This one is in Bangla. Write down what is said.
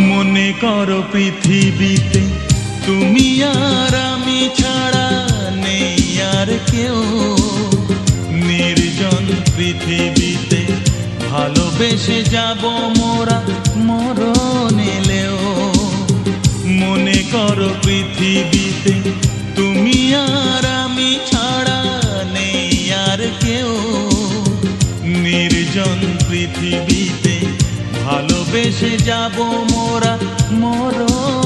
মনে করো পৃথিবীতে তুমি আর আমি ছাড়া নেই আর কেউ। নির্জন পৃথিবীতে ভালোবেসে যাব মোরা মরণ এলেও। মনে করো পৃথিবীতে তুমি আর আমি ছাড়া নেই আর কেউ। নির্জন পৃথিবীতে ভালোবেসে যাব মোরা মরণ